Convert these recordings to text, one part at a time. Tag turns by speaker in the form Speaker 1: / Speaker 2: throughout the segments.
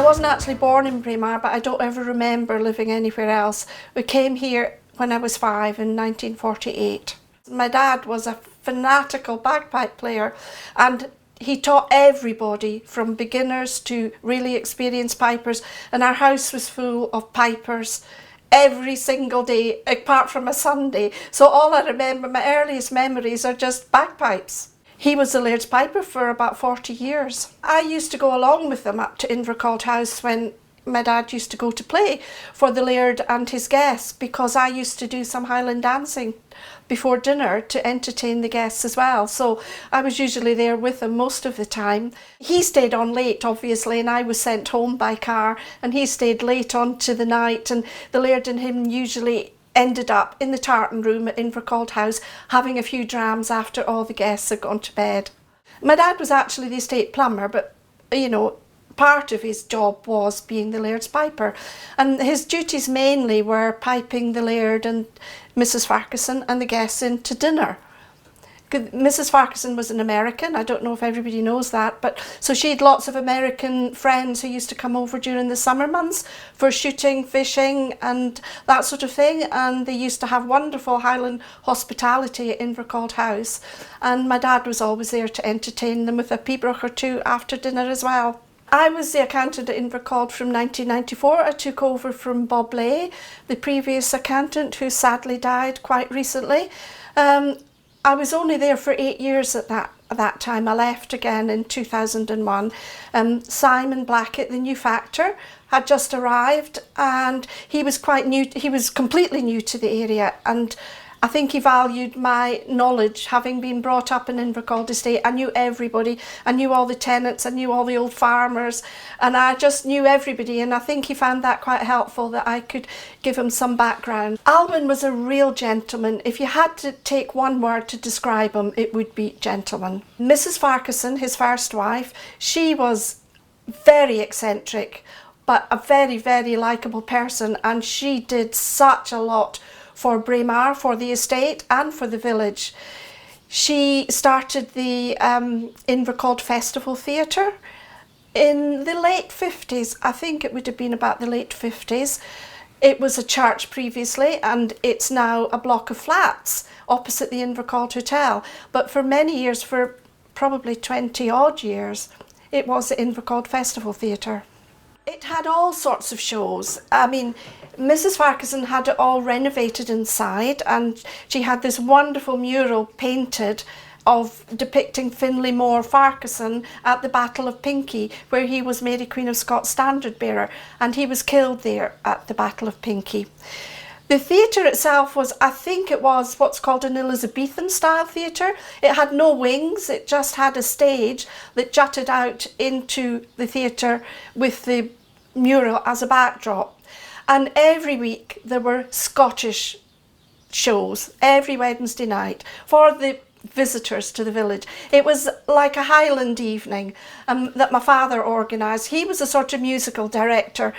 Speaker 1: wasn't actually born in Braemar, but I don't ever remember living anywhere else. We came here when I was 5 in 1948. My dad was a fanatical bagpipe player, and he taught everybody from beginners to really experienced pipers, and our house was full of pipers every single day apart from a Sunday. So all I remember, my earliest memories are just bagpipes. He was the Laird's piper for about 40 years. I used to go along with them up to Invercauld House when my dad used to go to play for the Laird and his guests, because I used to do some Highland dancing before dinner to entertain the guests as well. So I was usually there with him most of the time. He stayed on late, obviously, and I was sent home by car, and he stayed late on to the night, and the Laird and him usually ended up in the tartan room at Invercauld House having a few drams after all the guests had gone to bed. My dad was actually the estate plumber, but you know, part of his job was being the Laird's piper, and his duties mainly were piping the Laird and Mrs. Farquharson and the guests in to dinner. Mrs. Farquharson was an American. I don't know if everybody knows that, but so she had lots of American friends who used to come over during the summer months for shooting, fishing and that sort of thing, and they used to have wonderful Highland hospitality at Invercauld House, and my dad was always there to entertain them with a pibroch or two after dinner as well. I was the accountant at Invercauld from 1994. I took over from Bob Lay, the previous accountant, who sadly died quite recently. I was only there for 8 years at that time. I left again in 2001. Simon Blackett, the new factor, had just arrived, and he was quite new. He was completely new to the area, and I think he valued my knowledge, having been brought up in Invercauld Estate. I knew everybody. I knew all the tenants. I knew all the old farmers, and I just knew everybody, and I think he found that quite helpful, that I could give him some background. Alwyne was a real gentleman. If you had to take one word to describe him, it would be gentleman. Mrs. Farquharson, his first wife, she was very eccentric, but a very, very likeable person, and she did such a lot for Braemar, for the estate and for the village. She started the Invercauld Festival Theatre in the late 50s. I think it would have been about the late 50s. It was a church previously, and it's now a block of flats opposite the Invercauld Hotel. But for many years, for probably 20 odd years, it was the Invercauld Festival Theatre. It had all sorts of shows. I mean, Mrs. Farquharson had it all renovated inside, and she had this wonderful mural painted of depicting Finlay More Farquharson at the Battle of Pinkie, where he was Mary Queen of Scots standard bearer, and he was killed there at the Battle of Pinkie. The theatre itself was, I think it was what's called an Elizabethan style theatre. It had no wings, it just had a stage that jutted out into the theatre with the mural as a backdrop. And every week there were Scottish shows, every Wednesday night, for the visitors to the village. It was like a Highland evening that my father organised. He was a sort of musical director,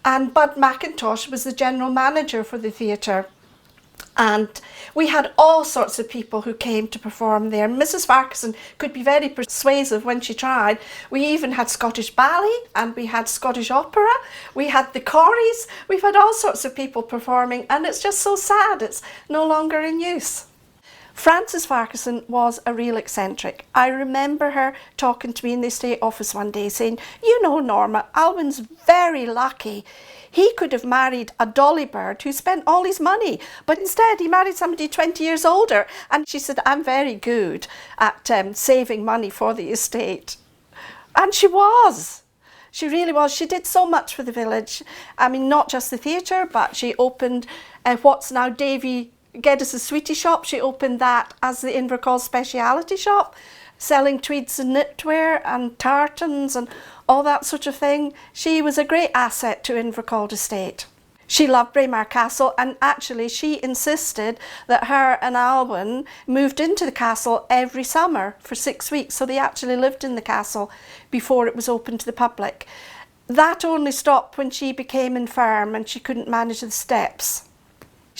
Speaker 1: and Bud McIntosh was the general manager for the theatre. And we had all sorts of people who came to perform there. Mrs. Farquharson could be very persuasive when she tried. We even had Scottish ballet, and we had Scottish opera. We had the Corries. We've had all sorts of people performing, and it's just so sad it's no longer in use. Frances Farquharson was a real eccentric. I remember her talking to me in the estate office one day saying, "You know, Norma, Alwyne's very lucky. He could have married a dolly bird who spent all his money, but instead he married somebody 20 years older." And she said, "I'm very good at saving money for the estate." And she was. She really was. She did so much for the village. I mean, not just the theatre, but she opened what's now Davy Geddes' Sweetie Shop. She opened that as the Invercauld speciality shop, selling tweeds and knitwear and tartans and all that sort of thing. She was a great asset to Invercauld Estate. She loved Braemar Castle, and actually she insisted that her and Alwyne moved into the castle every summer for 6 weeks, so they actually lived in the castle before it was open to the public. That only stopped when she became infirm and she couldn't manage the steps.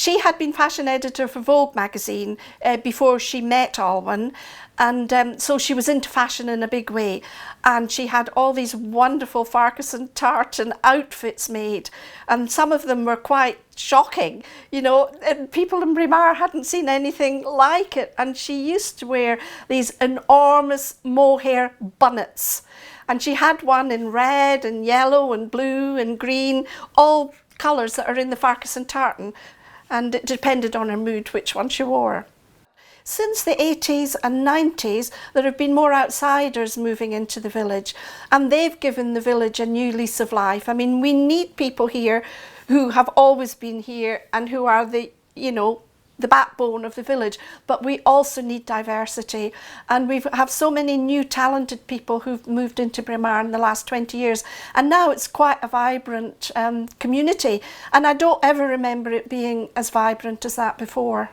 Speaker 1: She had been fashion editor for Vogue magazine before she met Alwyne, and so she was into fashion in a big way, and she had all these wonderful Farquharson tartan outfits made, and some of them were quite shocking, you know, and people in Braemar hadn't seen anything like it. And she used to wear these enormous mohair bonnets, and she had one in red and yellow and blue and green, all colours that are in the Farquharson tartan, and it depended on her mood which one she wore. Since the 80s and 90s, there have been more outsiders moving into the village, and they've given the village a new lease of life. I mean, we need people here who have always been here and who are the, you know, the backbone of the village, but we also need diversity, and we have so many new talented people who've moved into Braemar in the last 20 years, and now it's quite a vibrant community, and I don't ever remember it being as vibrant as that before.